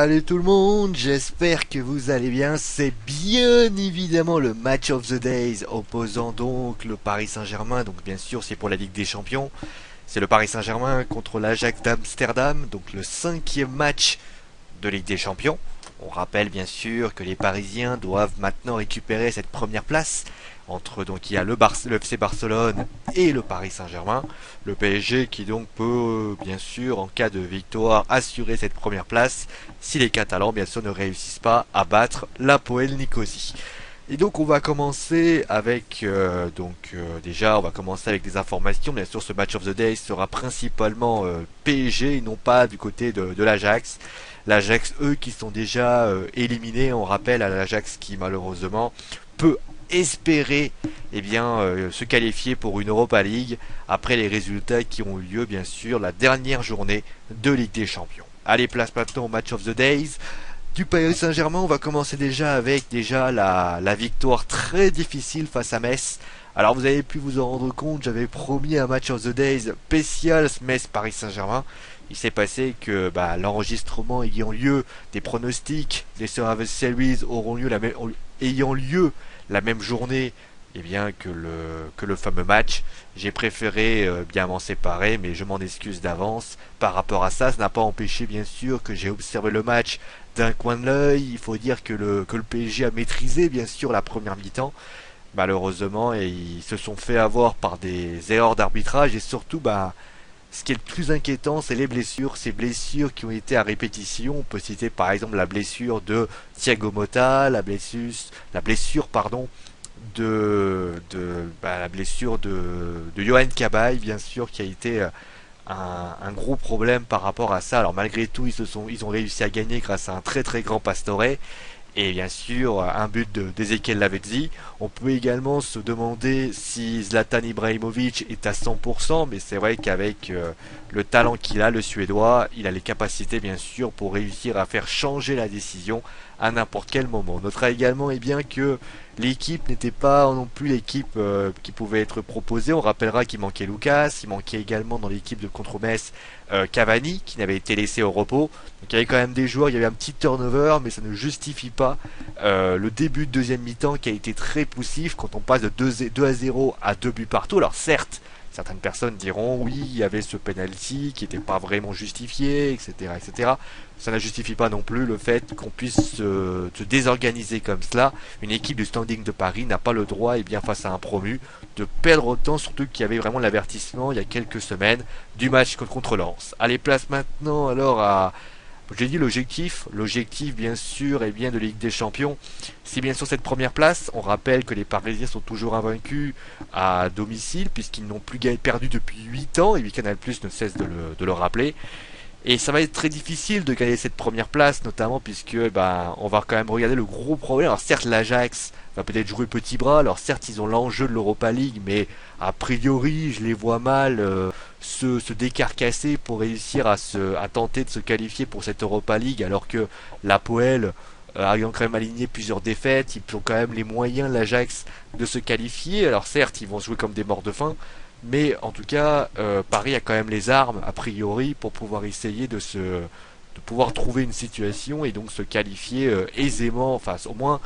Salut tout le monde, j'espère que vous allez bien. C'est bien évidemment le match of the days opposant donc le Paris Saint-Germain. Donc bien sûr c'est pour la Ligue des Champions. C'est le Paris Saint-Germain contre l'Ajax d'Amsterdam. Donc le cinquième match de Ligue des Champions. On rappelle bien sûr que les Parisiens doivent maintenant récupérer cette première place. Entre donc il y a le FC Barcelone et le Paris Saint-Germain. Le PSG qui donc peut bien sûr en cas de victoire assurer cette première place si les Catalans bien sûr ne réussissent pas à battre l'Apoel Nicosie. Et donc on va commencer avec déjà on va commencer avec des informations. Bien sûr ce match of the day sera principalement PSG et non pas du côté de l'Ajax. L'Ajax eux qui sont déjà éliminés. On rappelle à l'Ajax qui malheureusement peut espérer se qualifier pour une Europa League après les résultats qui ont eu lieu bien sûr la dernière journée de Ligue des Champions. Allez, place maintenant au match of the days du Paris Saint-Germain. On va commencer déjà avec la victoire très difficile face à Metz. Alors vous avez pu vous en rendre compte, j'avais promis un match of the days spécial Metz-Paris Saint-Germain. Il s'est passé que l'enregistrement ayant lieu des pronostics des Survivor Series ayant lieu la même journée que le fameux match. J'ai préféré bien m'en séparer, mais je m'en excuse d'avance par rapport à ça. Ça n'a pas empêché bien sûr que j'ai observé le match d'un coin de l'œil. Il faut dire que le PSG a maîtrisé bien sûr la première mi-temps. Malheureusement, ils se sont fait avoir par des erreurs d'arbitrage et surtout ce qui est le plus inquiétant, c'est les blessures. Ces blessures qui ont été à répétition. On peut citer par exemple la blessure de Thiago Motta, la blessure de Yohan Cabaye, bien sûr, qui a été un gros problème par rapport à ça. Alors malgré tout, ils ont réussi à gagner grâce à un très très grand Pastore. Et bien sûr, un but d'Ezequiel Lavezzi. On peut également se demander si Zlatan Ibrahimovic est à 100%, mais c'est vrai qu'avec le talent qu'il a, le Suédois, il a les capacités bien sûr pour réussir à faire changer la décision à n'importe quel moment. On notera également que l'équipe n'était pas non plus l'équipe qui pouvait être proposée. On rappellera qu'il manquait Lucas, il manquait également dans l'équipe de contre Metz Cavani qui n'avait été laissé au repos. Donc il y avait quand même des joueurs, il y avait un petit turnover, mais ça ne justifie pas le début de deuxième mi-temps qui a été très poussif quand on passe de 2-0 à 2 buts partout. Alors certes, certaines personnes diront oui, il y avait ce penalty qui n'était pas vraiment justifié, etc., etc. Ça ne justifie pas non plus le fait qu'on puisse se désorganiser comme cela. Une équipe du Standing de Paris n'a pas le droit, face à un promu, de perdre autant, surtout qu'il y avait vraiment l'avertissement il y a quelques semaines du match contre Lens. Allez, place maintenant alors à... J'ai dit l'objectif bien sûr est bien de Ligue des Champions. C'est bien sûr cette première place. On rappelle que les Parisiens sont toujours invaincus à domicile puisqu'ils n'ont plus perdu depuis 8 ans et Canal+ ne cesse de le rappeler. Et ça va être très difficile de gagner cette première place, notamment puisque on va quand même regarder le gros problème. Alors certes l'Ajax va peut-être jouer petit bras, alors certes ils ont l'enjeu de l'Europa League, mais a priori je les vois mal se décarcasser pour réussir à tenter de se qualifier pour cette Europa League, alors que l'Apoel ayant quand même aligné plusieurs défaites, ils ont quand même les moyens, l'Ajax, de se qualifier. Alors certes ils vont jouer comme des morts de faim, mais en tout cas, Paris a quand même les armes, a priori, pour pouvoir essayer de pouvoir trouver une situation et donc se qualifier aisément, enfin au moins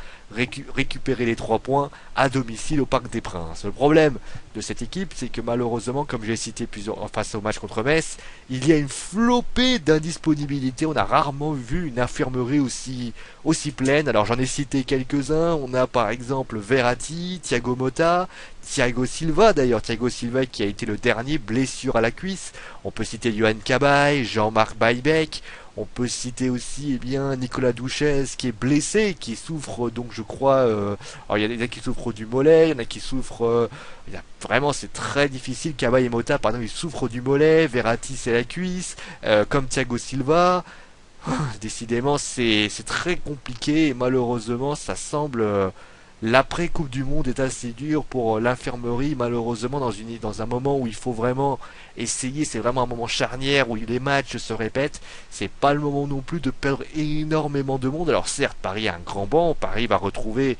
récupérer les 3 points à domicile au Parc des Princes. Le problème de cette équipe, c'est que malheureusement, comme j'ai cité face au match contre Metz, il y a une flopée d'indisponibilité. On a rarement vu une infirmerie aussi pleine. Alors j'en ai cité quelques-uns. On a par exemple Verratti, Thiago Motta, Thiago Silva qui a été le dernier blessure à la cuisse. On peut citer Yohan Cabaye, Jean-Marc Baïbec. On peut citer aussi Nicolas Douchez qui est blessé, qui souffre donc je crois... alors il y en a qui souffrent du mollet, il y en a qui souffrent... vraiment c'est très difficile. Cabaye et Motta par exemple ils souffrent du mollet, Verratti c'est la cuisse, comme Thiago Silva. Décidément c'est très compliqué et malheureusement ça semble... L'après Coupe du Monde est assez dur pour l'infirmerie, malheureusement dans un moment où il faut vraiment essayer, c'est vraiment un moment charnière où les matchs se répètent, c'est pas le moment non plus de perdre énormément de monde. Alors certes, Paris a un grand banc, Paris va retrouver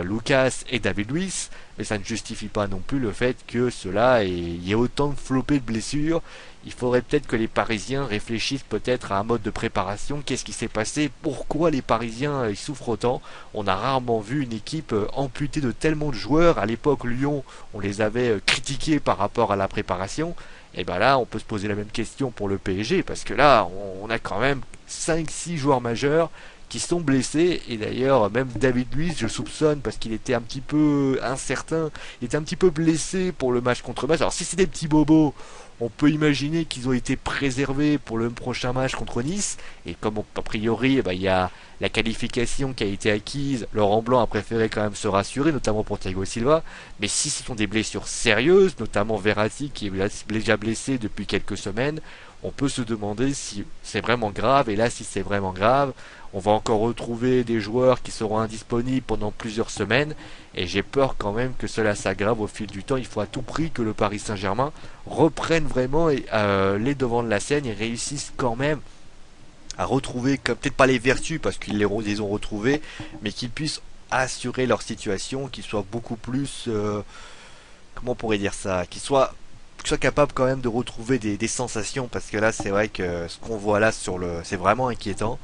Lucas et David Luiz, mais ça ne justifie pas non plus le fait que cela y ait autant de flopées de blessures. Il faudrait peut-être que les Parisiens réfléchissent peut-être à un mode de préparation. Qu'est-ce qui s'est passé? Pourquoi les Parisiens ils souffrent autant? On a rarement vu une équipe amputée de tellement de joueurs. À l'époque, Lyon, on les avait critiqués par rapport à la préparation. Et ben là, on peut se poser la même question pour le PSG, parce que là, on a quand même 5-6 joueurs majeurs qui sont blessés, et d'ailleurs même David Luiz je soupçonne parce qu'il était un petit peu incertain, il était un petit peu blessé pour le match contre Metz. Alors si c'est des petits bobos, on peut imaginer qu'ils ont été préservés pour le prochain match contre Nice, et comme a priori il y a la qualification qui a été acquise, Laurent Blanc a préféré quand même se rassurer, notamment pour Thiago Silva. Mais si ce sont des blessures sérieuses, notamment Verratti qui est déjà blessé depuis quelques semaines, on peut se demander si c'est vraiment grave. Et là, si c'est vraiment grave, on va encore retrouver des joueurs qui seront indisponibles pendant plusieurs semaines. Et j'ai peur quand même que cela s'aggrave au fil du temps. Il faut à tout prix que le Paris Saint-Germain reprenne vraiment les devants de la scène et réussisse quand même à retrouver, peut-être pas les vertus parce qu'ils les ont retrouvés, mais qu'ils puissent assurer leur situation, qu'ils soient beaucoup plus, comment on pourrait dire ça, qu'ils soient capables quand même de retrouver des sensations, parce que là c'est vrai que ce qu'on voit là c'est vraiment inquiétant.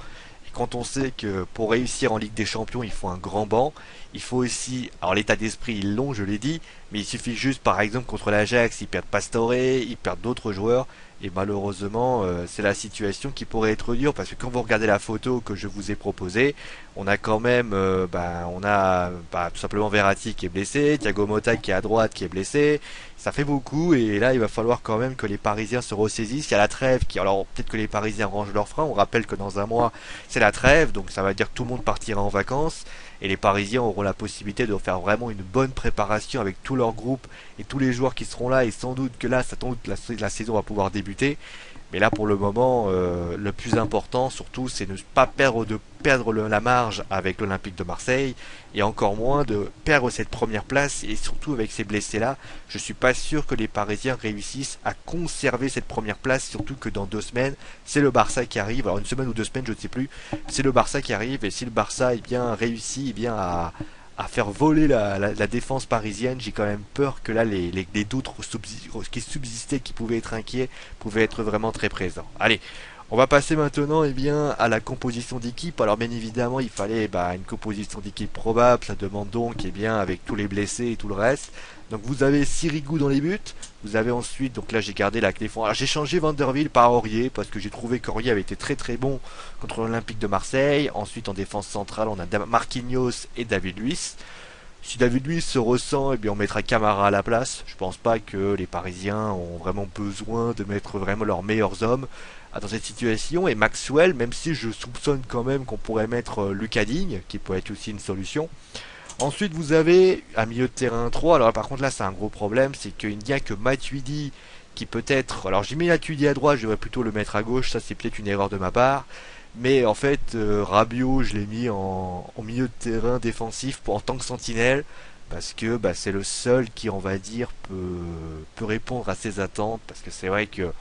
Et quand on sait que pour réussir en Ligue des Champions il faut un grand banc, il faut aussi, alors l'état d'esprit ils l'ont, je l'ai dit, mais il suffit juste par exemple contre l'Ajax, ils perdent Pastore, ils perdent d'autres joueurs, et malheureusement c'est la situation qui pourrait être dure, parce que quand vous regardez la photo que je vous ai proposée, on a quand même tout simplement Verratti qui est blessé, Thiago Motta qui est à droite qui est blessé, ça fait beaucoup, et là il va falloir quand même que les Parisiens se ressaisissent. Il y a la trêve alors peut-être que les Parisiens rangent leurs freins, on rappelle que dans un mois c'est la trêve, donc ça va dire que tout le monde partira en vacances, et les Parisiens auront la possibilité de faire vraiment une bonne préparation avec tout leur groupe et tous les joueurs qui seront là, et sans doute que là, sans doute la saison va pouvoir débuter. Mais là, pour le moment, le plus important, surtout, c'est de ne pas perdre la marge avec l'Olympique de Marseille, et encore moins de perdre cette première place, et surtout avec ces blessés-là, je suis pas sûr que les Parisiens réussissent à conserver cette première place, surtout que dans 2 semaines, c'est le Barça qui arrive. Alors une semaine ou 2 semaines, je ne sais plus, c'est le Barça qui arrive, et si le Barça réussit à faire voler la défense parisienne, j'ai quand même peur que là les doutes qui subsistaient, qui pouvaient être inquiets, pouvaient être vraiment très présents. Allez, on va passer maintenant à la composition d'équipe. Alors bien évidemment il fallait une composition d'équipe probable, ça demande donc avec tous les blessés et tout le reste. Donc vous avez Sirigu dans les buts, vous avez ensuite, donc là j'ai gardé la clé fond. Alors j'ai changé Vanderville par Aurier parce que j'ai trouvé qu'Aurier avait été très très bon contre l'Olympique de Marseille. Ensuite en défense centrale on a Marquinhos et David Luiz. Si David Luiz se ressent, on mettra Camara à la place. Je pense pas que les Parisiens ont vraiment besoin de mettre vraiment leurs meilleurs hommes dans cette situation. Et Maxwell, même si je soupçonne quand même qu'on pourrait mettre Lucas Digne, qui pourrait être aussi une solution. Ensuite, vous avez un milieu de terrain 3. Alors par contre là, c'est un gros problème, c'est qu'il n'y a que Matuidi qui peut être... Alors j'ai mis Matuidi à droite, je devrais plutôt le mettre à gauche, ça c'est peut-être une erreur de ma part. Mais en fait, Rabiot, je l'ai mis en milieu de terrain défensif en tant que sentinelle, parce que c'est le seul qui, on va dire, peut répondre à ses attentes, parce que c'est vrai que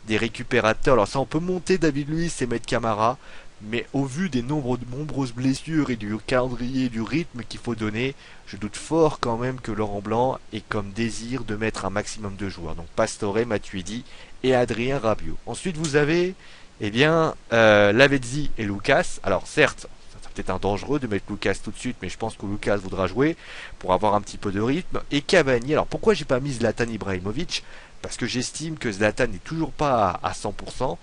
des récupérateurs, alors ça on peut monter David Luiz et mettre Camara, mais au vu des nombreuses blessures et du calendrier, du rythme qu'il faut donner, je doute fort quand même que Laurent Blanc ait comme désir de mettre un maximum de joueurs. Donc Pastore, Matuidi et Adrien Rabiot. Ensuite vous avez Lavezzi et Lucas. Alors certes, c'est peut-être un dangereux de mettre Lucas tout de suite, mais je pense que Lucas voudra jouer pour avoir un petit peu de rythme. Et Cavani. Alors pourquoi j'ai pas mis Zlatan Ibrahimovic? Parce que j'estime que Zlatan n'est toujours pas à 100%.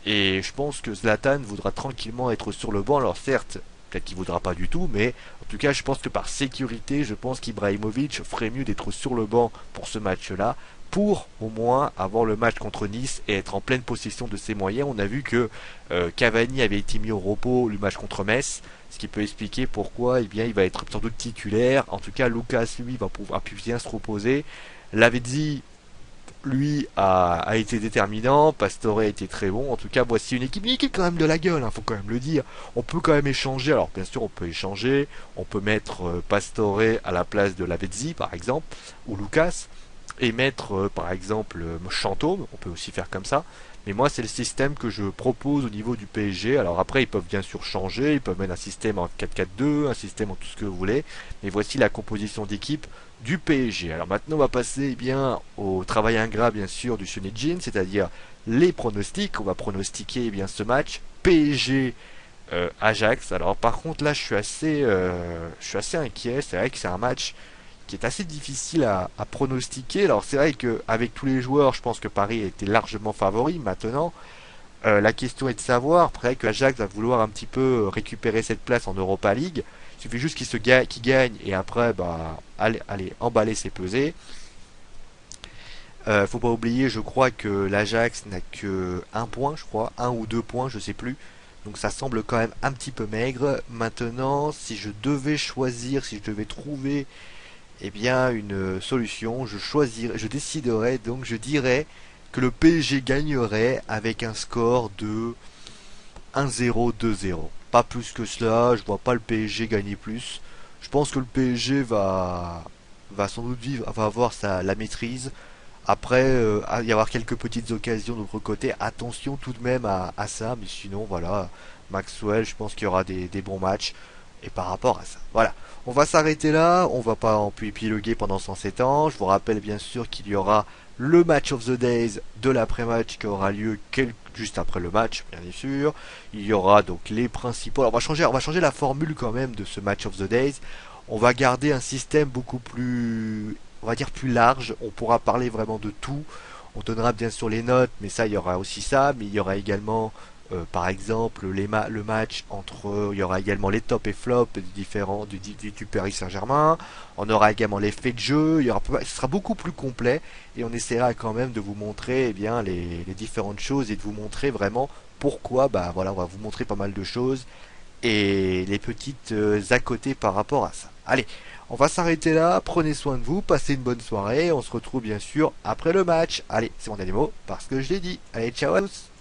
Et je pense que Zlatan voudra tranquillement être sur le banc. Alors certes, peut-être qu'il voudra pas du tout, mais en tout cas je pense que par sécurité, je pense qu'Ibrahimovic ferait mieux d'être sur le banc pour ce match-là, pour au moins avoir le match contre Nice et être en pleine possession de ses moyens. On a vu que Cavani avait été mis au repos le match contre Metz, ce qui peut expliquer pourquoi il va être sans doute titulaire. En tout cas, Lucas, lui, va pouvoir bien se reposer. Lavezzi, lui, a été déterminant. Pastore a été très bon. En tout cas, voici une équipe quand même de la gueule, faut quand même le dire. On peut quand même échanger. Alors, bien sûr, on peut échanger. On peut mettre Pastore à la place de Lavezzi, par exemple, ou Lucas. et mettre par exemple Chantôme, on peut aussi faire comme ça. Mais moi c'est le système que je propose au niveau du PSG. Alors après ils peuvent bien sûr changer, ils peuvent mettre un système en 4-4-2, un système en tout ce que vous voulez. Mais voici la composition d'équipe du PSG. Alors maintenant on va passer bien au travail ingrat bien sûr du Sunijin, c'est-à-dire les pronostics. On va pronostiquer ce match PSG Ajax. Alors par contre là je suis assez inquiet. C'est vrai que c'est un match qui est assez difficile à pronostiquer. Alors c'est vrai qu'avec tous les joueurs, je pense que Paris était largement favori. Maintenant, la question est de savoir, après que Ajax va vouloir un petit peu récupérer cette place en Europa League, il suffit juste qu'il gagne et après, bah, allez emballer ses pesées. Faut pas oublier, je crois que l'Ajax n'a que un point, je crois, un ou deux points, je sais plus. Donc ça semble quand même un petit peu maigre. Maintenant, si je devais choisir, si je devais trouver une solution, je déciderais, donc je dirais que le PSG gagnerait avec un score de 1-0, 2-0. Pas plus que cela, je vois pas le PSG gagner plus. Je pense que le PSG va sans doute va avoir la maîtrise. Après, il y avoir quelques petites occasions de notre côté. Attention tout de même à ça, mais sinon, voilà, Maxwell, je pense qu'il y aura des bons matchs. Et par rapport à ça, voilà. On va s'arrêter là, on va pas en plus épiloguer pendant 107 ans. Je vous rappelle bien sûr qu'il y aura le match of the days de l'après-match qui aura lieu juste après le match, bien sûr. Il y aura donc les principaux. Alors on va changer la formule quand même de ce match of the days. On va garder un système beaucoup plus, on va dire plus large. On pourra parler vraiment de tout. On donnera bien sûr les notes, mais ça, il y aura aussi ça. Mais il y aura également, par exemple, le match entre. Il y aura également les tops et flops du Paris Saint-Germain. On aura également les faits de jeu. Ce sera beaucoup plus complet. Et on essaiera quand même de vous montrer les différentes choses et de vous montrer vraiment pourquoi. Bah voilà, on va vous montrer pas mal de choses et les petites à côté par rapport à ça. Allez, on va s'arrêter là, prenez soin de vous, passez une bonne soirée, on se retrouve bien sûr après le match. Allez, c'est mon dernier mot parce que je l'ai dit. Allez, ciao à tous.